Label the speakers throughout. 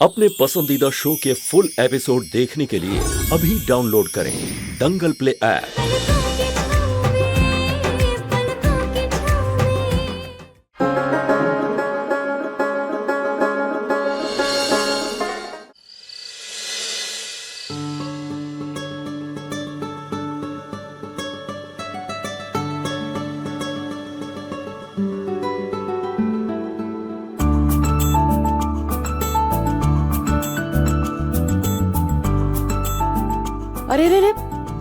Speaker 1: अपने पसंदीदा शो के फुल एपिसोड देखने के लिए अभी डाउनलोड करें दंगल प्ले ऐप।
Speaker 2: अरे रे रे,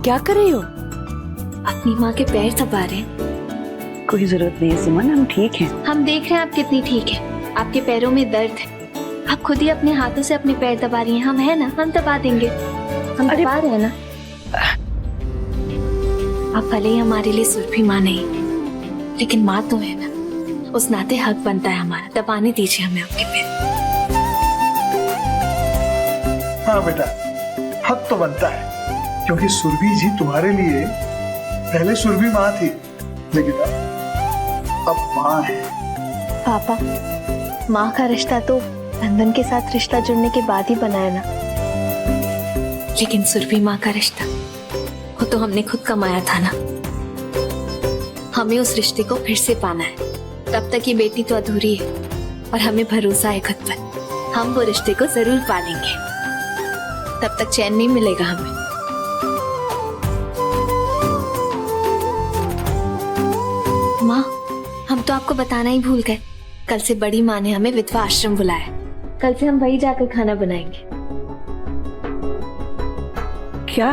Speaker 2: क्या कर रही हो?
Speaker 3: अपनी माँ के पैर दबा रहे हैं।
Speaker 2: कोई जरूरत नहीं है सुमन, हम ठीक हैं।
Speaker 3: हम देख रहे हैं आप कितनी ठीक है। आपके पैरों में दर्द है, आप खुद ही अपने हाथों से अपने पैर दबा रही हैं। हम है ना, हम दबा देंगे। हम दबा रहे हैं ना। आप भले ही हमारे लिए सुरभि माँ नहीं, लेकिन माँ तो है ना। उस नाते हक बनता है हमारा। दबाने दीजिए हमें आपके पैर।
Speaker 4: हाँ बेटा, हक तो बनता है, क्योंकि सुरभि जी तुम्हारे लिए पहले सुरभि माँ थी, लेकिन अब माँ है।
Speaker 3: पापा, माँ का रिश्ता तो नंदन के साथ रिश्ता जुड़ने के बाद ही बना है ना, लेकिन सुरभि माँ का रिश्ता वो तो हमने खुद कमाया था ना। हमें उस रिश्ते को फिर से पाना है। तब तक ये बेटी तो अधूरी है और हमें भरोसा है खुद पर। हम वो रिश्ते को जरूर पालेंगे। तब तक चैन नहीं मिलेगा हमें। माँ, हम तो आपको बताना ही भूल गए। कल से बड़ी माँ ने हमें विधवा आश्रम बुलाया। कल से हम वही जाकर खाना बनाएंगे।
Speaker 2: क्या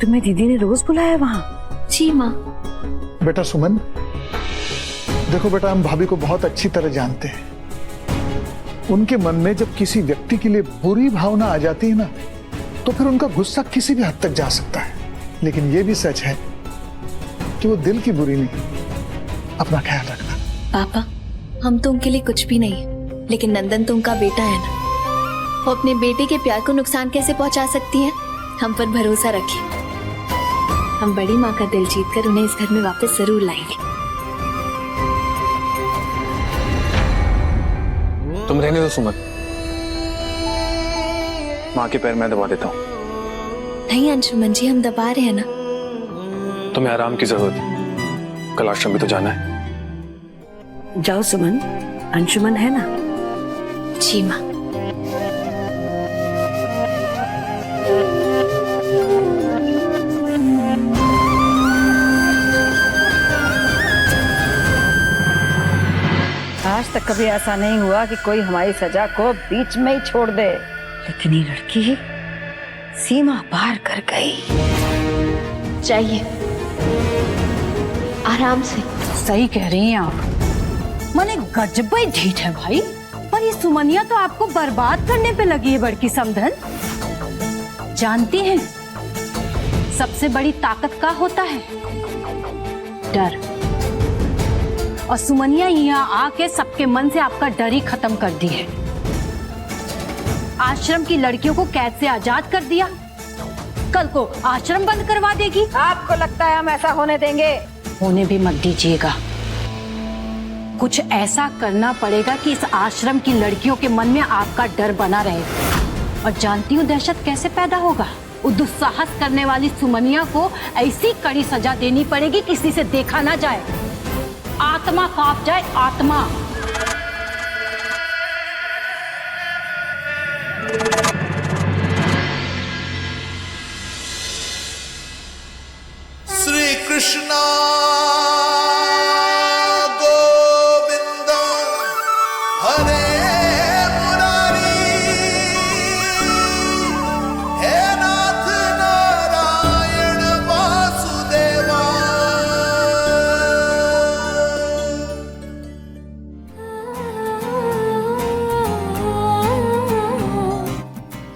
Speaker 2: तुम्हें दीदी ने रोज बुलाया वहाँ?
Speaker 3: जी माँ।
Speaker 4: बेटा सुमन, देखो बेटा, हम भाभी को बहुत अच्छी तरह जानते हैं। उनके मन में जब किसी व्यक्ति के लिए बुरी भावना आ जाती है ना, तो फिर उनका गुस्सा किसी भी हद तक जा सकता है। लेकिन ये भी सच है कि वो दिल की बुरी नहीं। अपना ख्याल रखना।
Speaker 3: पापा, हम तो उनके लिए कुछ भी नहीं है, लेकिन नंदन तो उनका बेटा है ना। वो अपने बेटे के प्यार को नुकसान कैसे पहुंचा सकती है? हम पर भरोसा रखिए। हम बड़ी माँ का दिल जीतकर उन्हें इस घर में वापस जरूर लाएंगे।
Speaker 5: तुम रहने दो सुमन, माँ के पैर मैं दबा देता हूँ।
Speaker 3: नहीं अंशुमन जी, हम दबा रहे हैं ना।
Speaker 5: तुम्हें आराम की जरूरत है, कल आश्रम भी तो जाना है।
Speaker 2: जाओ सुमन, अंशुमन है ना।
Speaker 3: जी माँ।
Speaker 6: आज तक कभी ऐसा नहीं हुआ कि कोई हमारी सजा को बीच में ही छोड़ दे, लेकिन ये लड़की सीमा पार कर गई।
Speaker 3: चाहिए आराम से।
Speaker 6: सही कह रही हैं आप। मने गजब ही ढीठ है भाई। पर ये सुमनिया तो आपको बर्बाद करने पे लगी है बड़की समधन। जानती हैं सबसे बड़ी ताकत का होता है? डर। और सुमनिया यहाँ आके सबके मन से आपका डर ही खत्म कर दी है। आश्रम की लड़कियों को कैद से आजाद कर दिया, कल को आश्रम बंद करवा देगी। आपको लगता है हम ऐसा होने देंगे? होने भी मत दीजिएगा। कुछ ऐसा करना पड़ेगा कि इस आश्रम की लड़कियों के मन में आपका डर बना रहे। और जानती हूँ दहशत कैसे पैदा होगा। वो दुस्साहस करने वाली सुमनिया को ऐसी कड़ी सजा देनी पड़ेगी किसी से देखा ना जाए, आत्मा कांप जाए, आत्मा।
Speaker 7: श्री कृष्णा गोविंद हरे मुरारी, हे नाथ नारायण वासुदेवा।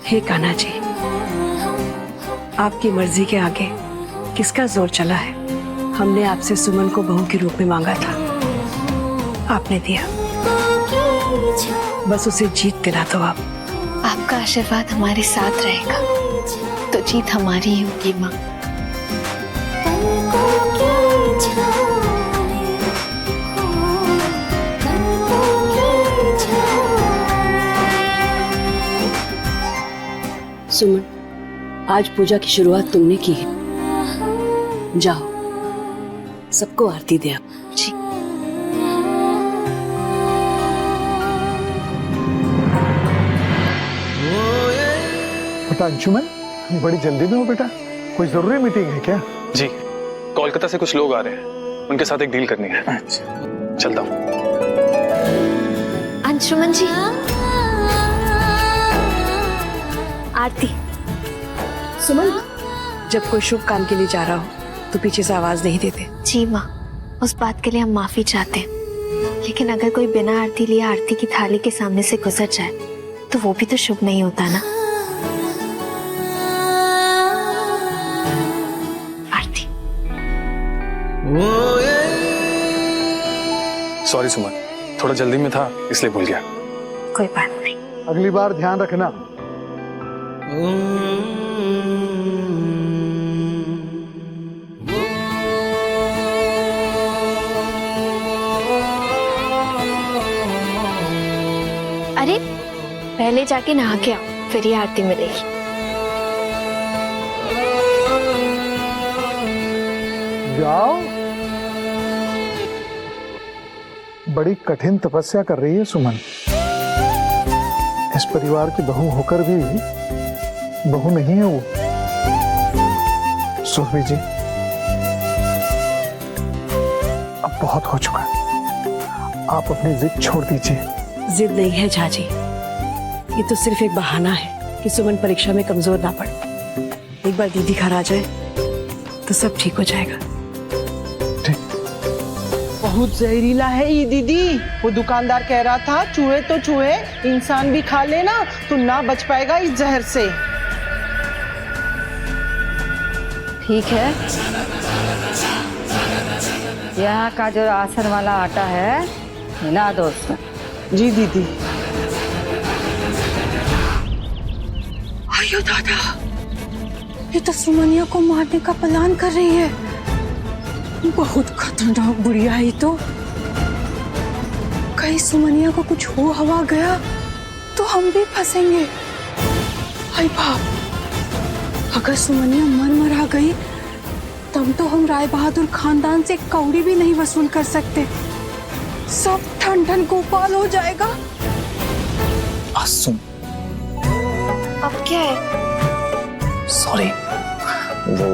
Speaker 2: हे कान्हा जी, आपकी मर्जी के आगे किसका जोर चला है? हमने आपसे सुमन को बहू के रूप में मांगा था, आपने दिया। बस उसे जीत दिला दो आप।
Speaker 3: आपका आशीर्वाद हमारे साथ रहेगा तो जीत हमारी ही होगी माँ।
Speaker 2: सुमन, आज पूजा की शुरुआत तुमने की है। जाओ, सबको आरती दे आप।
Speaker 3: जी।
Speaker 4: बेटा अंशुमन, बड़ी जल्दी में हो बेटा, कोई जरूरी मीटिंग है क्या?
Speaker 5: जी, कोलकाता से कुछ लोग आ रहे हैं, उनके साथ एक डील करनी है। चलता हूँ।
Speaker 3: अंशुमन जी, आरती।
Speaker 2: सुमन, जब कोई शुभ काम के लिए जा रहा हो तो पीछे से आवाज नहीं देते।
Speaker 3: जी माँ, उस बात के लिए हम माफी चाहते हैं, लेकिन अगर कोई बिना आरती लिए आरती की थाली के सामने से गुजर जाए तो वो भी तो शुभ नहीं होता ना। आरती।
Speaker 5: सॉरी सुमन, थोड़ा जल्दी में था इसलिए भूल गया।
Speaker 3: कोई बात नहीं।
Speaker 4: अगली बार ध्यान रखना।
Speaker 3: अरे पहले जाके नहा के आओ, फिर ही आरती मिलेगी।
Speaker 4: जाओ। बड़ी कठिन तपस्या कर रही है सुमन। इस परिवार की बहू होकर भी बहू नहीं है वो। सुरभि जी, अब बहुत हो चुका है, आप अपनी जिद छोड़ दीजिए।
Speaker 2: जिद नहीं है झाजी, ये तो सिर्फ एक बहाना है कि सुमन परीक्षा में कमजोर ना पड़े। एक बार दीदी घर आ जाए तो सब ठीक हो जाएगा।
Speaker 8: बहुत जहरीला है ये दीदी। वो दुकानदार कह रहा था चूहे तो चूहे, इंसान भी खा लेना तो ना बच पाएगा इस जहर से।
Speaker 6: ठीक है, यहाँ का जो राशन वाला आटा है मिला दो उसमें।
Speaker 8: जी दीदी।
Speaker 2: अयो दादा, ये तो सुमनिया को मारने का प्लान कर रही है। बहुत खतरनाक बुढ़िया है तो। कहीं सुमनिया को कुछ हो हवा गया तो हम भी फंसेंगे। हाय बाप, अगर सुमनिया मर गई तब तो हम राय बहादुर खानदान से कौड़ी भी नहीं वसूल कर सकते। सब ठंडन गोपाल हो जाएगा।
Speaker 9: आसुम,
Speaker 3: अब क्या है?
Speaker 9: सॉरी, वो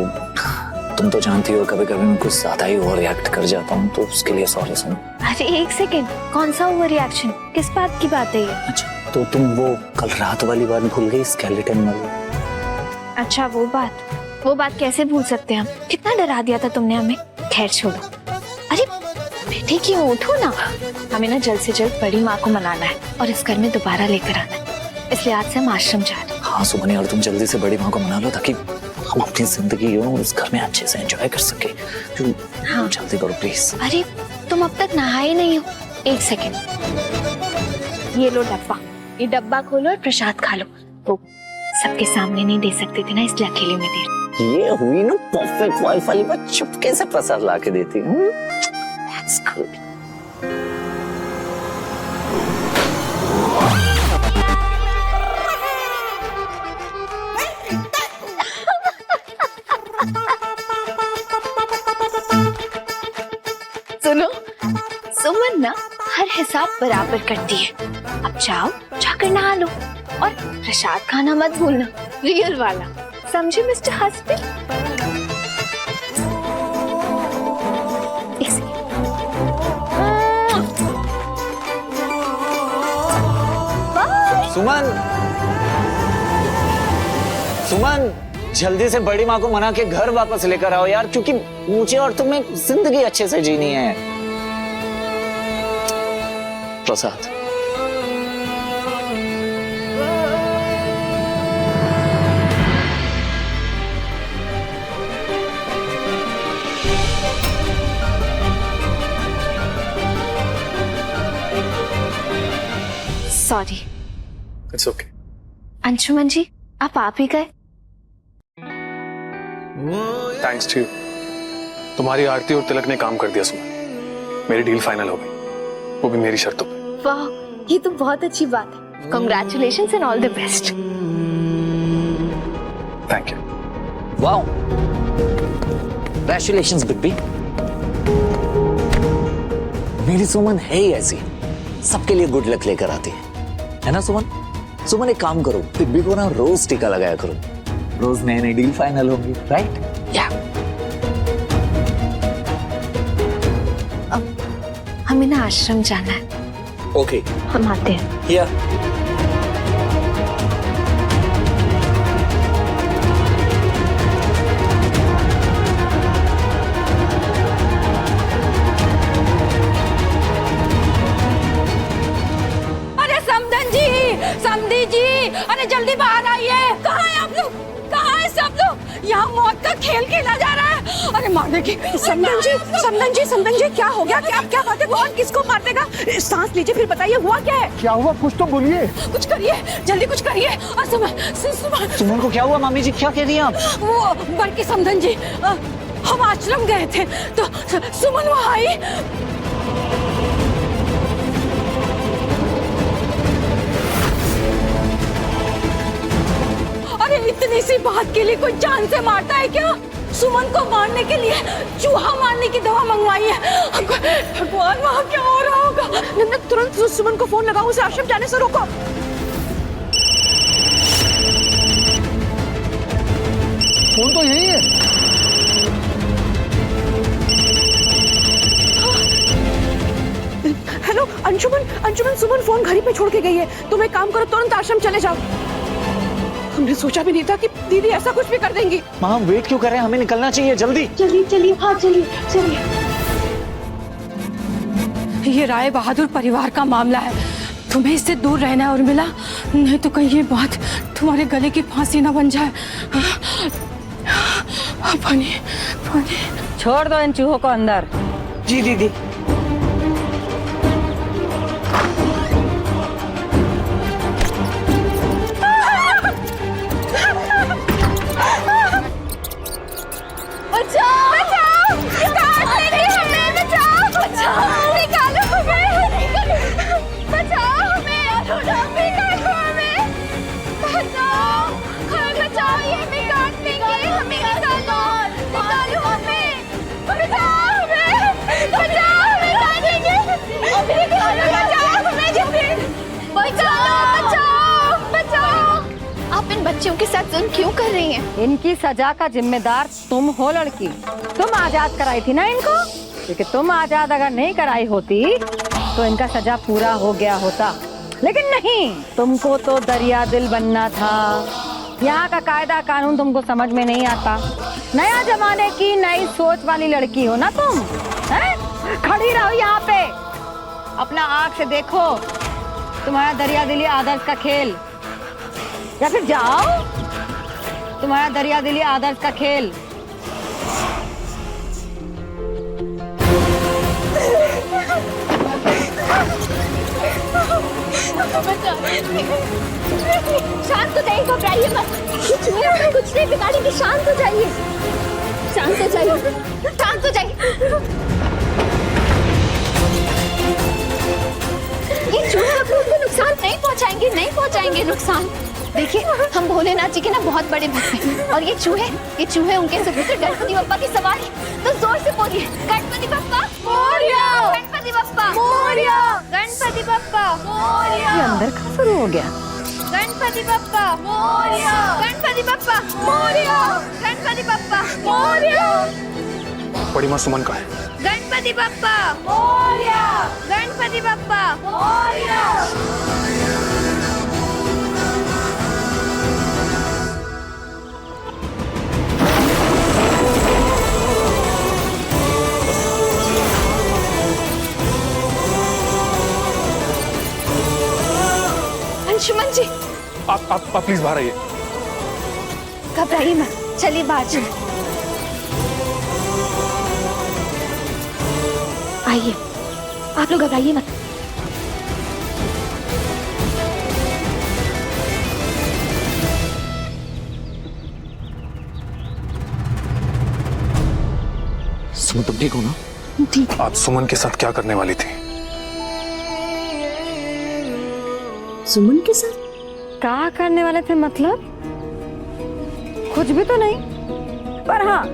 Speaker 9: तुम तो जानती हो कभी कभी मैं कुछ ज्यादा ही ओवर रिएक्ट कर जाता हूँ, तो उसके लिए सॉरी सुन।
Speaker 3: अरे एक सेकेंड, कौन सा ओवर रिएक्शन? किस बात की बात है ये?
Speaker 9: अच्छा, तो तुम वो कल रात वाली बात भूल गई, स्केलेटन वाली?
Speaker 3: अच्छा वो बात कैसे भूल सकते हैं हम? कितना डरा दिया था तुमने हमें। खैर छोड़ो। अरे बेटे क्यों, उठो ना। हमें ना जल्द से जल्द बड़ी माँ को मनाना है और इस घर में दोबारा लेकर आना है, इसलिए आज से हम आश्रम जा रहे हैं।
Speaker 9: हाँ सुमनी, और तुम जल्दी से बड़ी माँ को मना लो ताकि हम अपनी जिंदगी इस घर में अच्छे से एंजॉय कर सके। हाँ। जल्दी करो प्लीज।
Speaker 3: अरे तुम अब तक नहाए नहीं हो। एक सेकेंड, ये लो डब्बा, ये डब्बा खोलो और प्रसाद खा लो। वो सबके सामने नहीं दे सकते थे ना, इसलिए अकेले में दे।
Speaker 9: ये हुई ना परफेक्ट वाइफ वाली बात, चुपके से प्रसाद ला के देती हूँ। That's good.
Speaker 3: सुनो, सुमन ना हर हिसाब बराबर करती है। अब जाओ, जाकर नहा लो और प्रसाद खाना मत भूलना, रियल वाला, समझे मिस्टर हस्बैंड?
Speaker 9: सुमन, सुमन, जल्दी से बड़ी माँ को मना के घर वापस लेकर आओ यार, क्योंकि मुझे और तुम्हें जिंदगी अच्छे से जीनी है। प्रसाद।
Speaker 3: Sorry.
Speaker 5: It's okay.
Speaker 3: Anshuman ji, आप ही गए?
Speaker 5: Thanks to you. तुम्हारी आरती और तिलक ने काम कर दिया सुमन, मेरी डील फाइनल हो गई, वो भी मेरी शर्तों पे।
Speaker 3: वाह, ये तो बहुत अच्छी बात है। Congratulations and all the best.
Speaker 5: Thank you.
Speaker 9: Wow, congratulations big. मेरी सुमन है ही ऐसी, सबके लिए गुड लक लेकर आती है ना सुमन? सुमन एक काम करो, बिब्बी को ना रोज टीका लगाया करो, रोज नए नए डील फाइनल होंगी, राइट? या
Speaker 3: हमें ना आश्रम जाना है।
Speaker 9: ओके,
Speaker 3: हम आते हैं।
Speaker 9: या
Speaker 6: अरे समधी जी, अरे जल्दी बाहर आइए। कहाँ है आप लोग? कहाँ है सब लोग? यहाँ मौत का खेल खेला जा रहा है। अरे मारने की। समधन जी क्या हो गया? क्या बात है? कौन किसको मार देगा? सांस लीजिए फिर बताइए हुआ क्या है?
Speaker 4: क्या हुआ, कुछ तो बोलिए।
Speaker 6: कुछ करिए, जल्दी कुछ करिए। सुमन
Speaker 9: सुमन को क्या हुआ? मामी जी क्या कह रही हैं आप?
Speaker 6: वो बड़की समधन जी, हम आश्रम गए थे तो सुमन वहाँ आई। अरे इतनी सी बात के लिए कोई जान से मारता है क्या? सुमन को मारने के लिए चूहा मारने की दवा मंगवाई है। भगवान, वहाँ क्या हो रहा होगा? नंदा तुरंत सुमन को फोन लगाओ, उसे आश्रम जाने से रोको।
Speaker 4: फोन तो यही है।
Speaker 6: हेलो अंशुमन, सुमन फोन घर ही पे छोड़ के गई है। तुम एक काम करो, तुरंत आश्रम चले जाओ। हमने सोचा भी नहीं था कि दीदी ऐसा कुछ भी कर देंगी।
Speaker 9: माँ हम वेट क्यों कर रहे हैं? हमें निकलना चाहिए, जल्दी।
Speaker 3: चलिए, हाँ चलिए।
Speaker 6: ये राय बहादुर परिवार का मामला है, तुम्हें इससे दूर रहना है उर्मिला, नहीं तो कहीं ये बात तुम्हारे गले की फांसी ना बन जाए। पानी। छोड़ दो इन चूहों को अंदर।
Speaker 9: जी दीदी।
Speaker 3: आप इन बच्चों के साथ जुल्म क्यों कर रही हैं?
Speaker 6: इनकी सजा का जिम्मेदार तुम हो लड़की। तुम आजाद कराई थी ना इनको, क्योंकि तुम आजाद अगर नहीं कराई होती तो इनका सजा पूरा हो गया होता, लेकिन नहीं, तुमको तो दरिया दिल बनना था। यहाँ का कायदा कानून तुमको समझ में नहीं आता। नया जमाने की नई सोच वाली लड़की हो ना तुम, हैं? खड़ी रहो यहाँ पे, अपना आँख से देखो तुम्हारा दरिया दिली आदर्श का खेल, या फिर जाओ तुम्हारा दरिया दिली आदर्श का खेल।
Speaker 3: शांत हो जाइए, घबराइए मत। कुछ नहीं बिगाड़ेंगे, शांत हो जाइए। ये चूहे आपको नुकसान नहीं पहुंचाएंगे नुकसान। देखिए, हम भोलेनाथ जी के ना बहुत बड़े भक्त हैं, और ये चूहे उनके सुपुत्र गणपति बप्पा की सवारी। तो जोर से बोलिए, गणपति बप्पा मोरया, गणपति बप्पा मोरया, गणपति बप्पा मोरया।
Speaker 6: ये अंदर कहाँ शुरू हो गया?
Speaker 3: गणपति बप्पा मोरया, गणपति बप्पा मोरया, गणपति बप्पा मोरया।
Speaker 5: बड़ी माँ सुमन का है।
Speaker 3: गणपति बप्पा मोरया, गणपति बप्पा मोरया। अंशुमन जी,
Speaker 5: आप प्लीज बाहर आइए।
Speaker 3: घबराइए मत, चलिए बाहर चलिए। आइए, आप लोग घबराइए मत।
Speaker 9: सुमन तुम ठीक हो ना?
Speaker 3: ठीक।
Speaker 5: आप सुमन के साथ क्या करने वाली थी?
Speaker 3: सुमन के साथ
Speaker 6: क्या करने वाले थे मतलब? कुछ भी तो नहीं, पर हाँ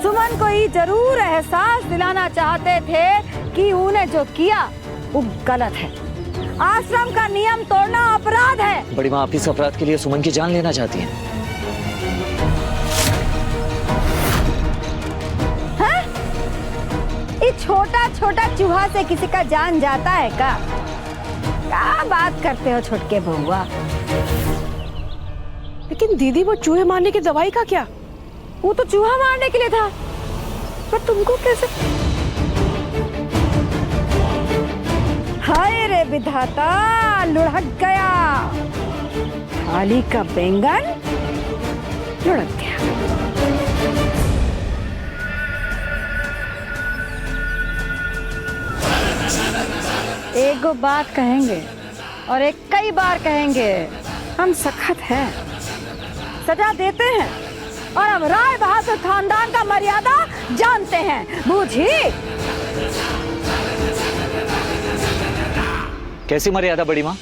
Speaker 6: सुमन को ये जरूर एहसास दिलाना चाहते थे कि उन्हें जो किया वो गलत है। आश्रम का नियम तोड़ना अपराध है।
Speaker 9: बड़ी माँ, आप इस अपराध के लिए सुमन की जान लेना चाहती हैं?
Speaker 6: ये छोटा छोटा चूहा से किसी का जान जाता है क्या? क्या बात करते हो छोटके बहुआ?
Speaker 2: लेकिन दीदी वो चूहे मारने की दवाई का क्या?
Speaker 6: वो तो चूहा मारने के लिए था, पर तुमको कैसे? हाय रे विधाता, लुढ़क गया। थाली का बैंगन लुढ़क गया। एक गो बात कहेंगे और एक कई बार कहेंगे, हम सख्त हैं, सजा देते हैं और अब राय बहादुर खानदान का मर्यादा जानते हैं, बूझी?
Speaker 9: कैसी मर्यादा बड़ी माँ?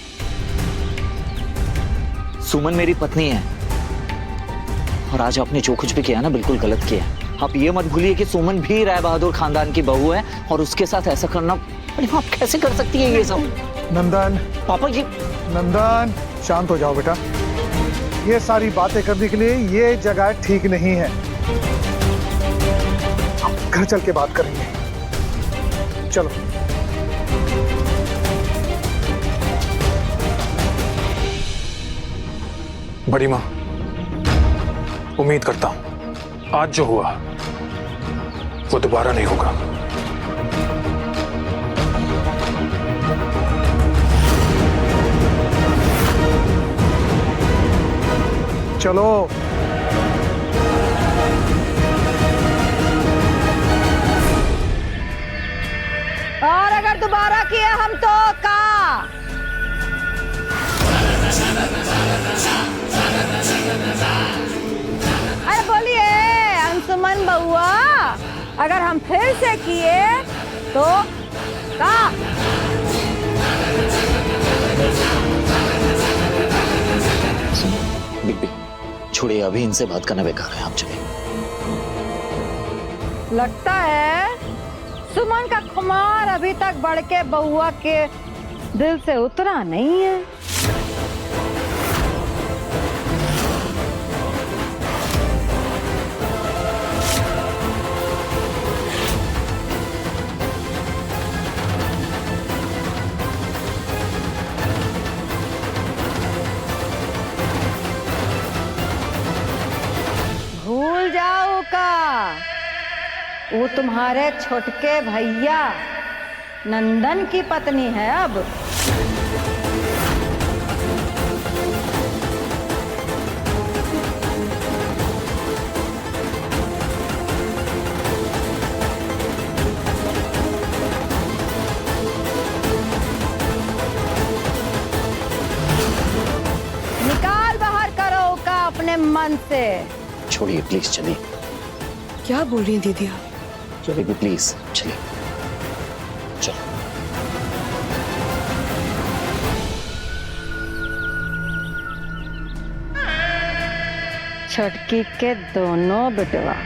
Speaker 9: सुमन मेरी पत्नी है और आज आपने जो कुछ भी किया ना, बिल्कुल गलत किया। आप ये मत भूलिए कि सुमन भी राय बहादुर खानदान की बहू है और उसके साथ ऐसा करना, बड़ी माँ आप कैसे कर सकती है ये सब?
Speaker 4: नंदन,
Speaker 9: पापा जी।
Speaker 4: नंदन शांत हो जाओ बेटा। ये सारी बातें करने के लिए ये जगह ठीक नहीं है। हम घर चल के बात करेंगे, चलो।
Speaker 5: बड़ी माँ, उम्मीद करता हूं आज जो हुआ वो दोबारा नहीं होगा।
Speaker 4: चलो।
Speaker 6: और अगर दोबारा किया हम तो का? अरे बोलिए अंशुमन बउआ, अगर हम फिर से किए तो का?
Speaker 9: बिग छोड़िए, अभी इनसे बात करना बेकार है, आप चलिए।
Speaker 6: लगता है सुमन का खुमार अभी तक बढ़ के बउआ के दिल से उतरा नहीं है। भूल जाओ का वो तुम्हारे छोटके भैया नंदन की पत्नी है अब। निकाल बाहर करो का अपने मन से।
Speaker 9: छोड़िए प्लीज, चलिए।
Speaker 2: क्या बोल रही हैं दीदी आप?
Speaker 9: चलिए प्लीज, चलिए चलो।
Speaker 6: छटकी के दोनों बेटवा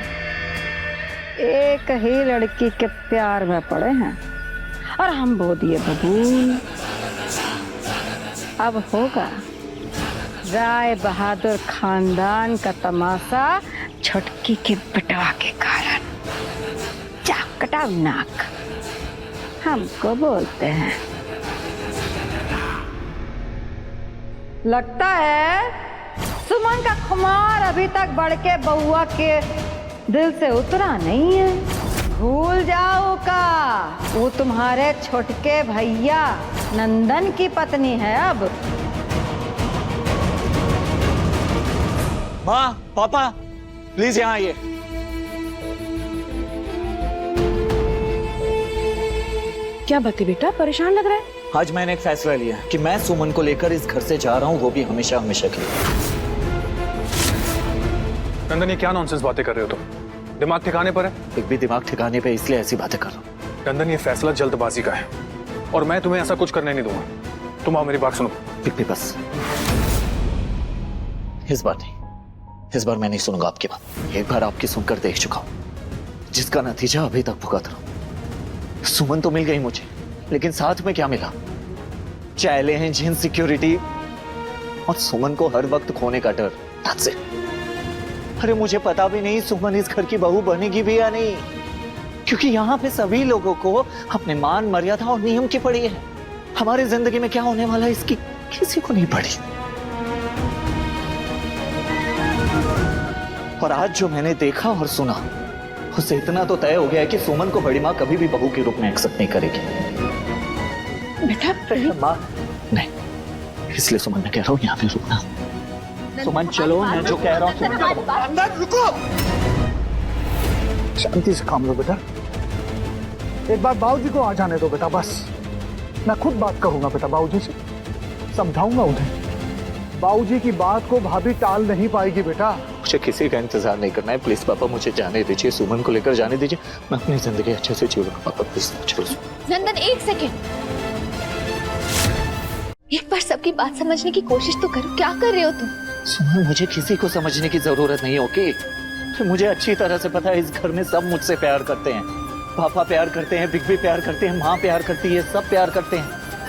Speaker 6: एक ही लड़की के प्यार में पड़े हैं और हम बो दिए बबूल। अब होगा राय बहादुर खानदान का तमाशा छटकी के बेटवा के कारण। चाक कटाव नाक हमको बोलते हैं। लगता है सुमन का खुमार अभी तक बढ़ के बउआ के दिल से उतरा नहीं है। भूल जाओ का वो तुम्हारे छोटके भैया नंदन की पत्नी है अब।
Speaker 9: माँ, पापा, प्लीज यहाँ आइए।
Speaker 2: क्या बात है बेटा, परेशान लग रहा है?
Speaker 9: आज मैंने एक फैसला लिया कि मैं सुमन को लेकर इस घर से जा रहा हूँ, वो भी हमेशा हमेशा के लिए।
Speaker 5: नंदन, ये क्या नॉनसेंस बातें कर रहे हो तुम? दिमाग ठिकाने पर है?
Speaker 9: एक भी दिमाग ठिकाने पे इसलिए ऐसी बातें कर रहा हूँ।
Speaker 5: नंदन, ये फैसला जल्दबाजी का है और मैं तुम्हें ऐसा कुछ करने नहीं दूंगा। तुम आओ, मेरी बात सुनो।
Speaker 9: पिक बस इस बार नहीं, इस बार मैं नहीं सुनूंगा आपकी बात। एक बार आपकी सुनकर देख चुका हूं, जिसका नतीजा अभी तक भुगत रहा हूं। सुमन तो मिल गई मुझे, लेकिन साथ में क्या मिला? चैलेंज, इनसिक्योरिटी और सुमन को हर वक्त खोने का डर। That's it. अरे मुझे पता भी नहीं सुमन इस घर की बहू बनेगी भी या नहीं, क्योंकि यहाँ पे सभी लोगों को अपने मान, मर्यादा और नियम की पड़ी है। हमारी जिंदगी में क्या होने वाला है इसकी किसी को नहीं पड़ी। और आज जो मैंने देखा और सुना, उससे इतना तो तय हो गया है कि सुमन को बड़ी माँ कभी भी बहू के रूप में एक्सेप्ट नहीं करेगी।
Speaker 2: बेटा
Speaker 9: माँ नहीं, इसलिए सुमन मैं कह रहा हूँ यहाँ पे रुकना। सुमन चलो, मैं जो कह रहा हूँ।
Speaker 7: नंदन रुको।
Speaker 4: शांति से काम लो बेटा, एक बार बाबूजी को आ जाने दो बेटा, बस मैं खुद बात करूंगा बेटा बाबूजी से, समझाऊंगा उन्हें। बाबूजी की बात को भाभी टाल नहीं पाएगी बेटा।
Speaker 9: मुझे किसी का इंतजार नहीं करना है, प्लीज पापा मुझे जाने दीजिए, सुमन को लेकर जाने दीजिए, मैं अपनी जिंदगी अच्छे से जीऊंगा पापा, प्लीज चलो।
Speaker 3: नंदन एक सेकेंड, एक बार सबकी बात समझने की कोशिश तो करो। क्या कर रहे हो तुम?
Speaker 9: सुमन मुझे किसी को समझने की जरूरत नहीं, ओके? मुझे अच्छी तरह से पता है इस घर में सब मुझसे प्यार करते हैं। पापा प्यार करते हैं, बिग भी प्यार करते हैं, माँ प्यार करती है, सब प्यार करते हैं,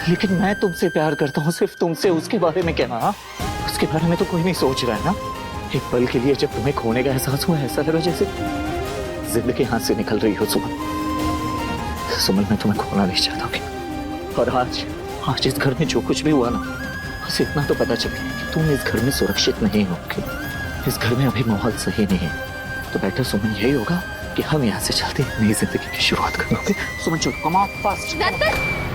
Speaker 9: लेकिन मैं तुमसे प्यार करता हूँ, सिर्फ तुमसे। उसके बारे में क्या? हाँ, उसके बारे में तो कोई नहीं सोच रहा है ना। एक पल के लिए जब तुम्हें खोने का एहसास हुआ, ऐसा लगा जैसे जिंदगी हाथ से निकल रही हो। सुमन सुमन मैं तुम्हें खोना नहीं चाहता, ओके? और आज इस घर में जो कुछ भी हुआ ना, बस इतना तो पता चल गया कि तुम इस घर में सुरक्षित नहीं हो, ओके? इस घर में अभी माहौल सही नहीं है, तो बेटर सुमन यही होगा कि हम यहाँ से चलते नई जिंदगी की शुरुआत करेंगे। सुमन चलो, कम ऑन फास्ट।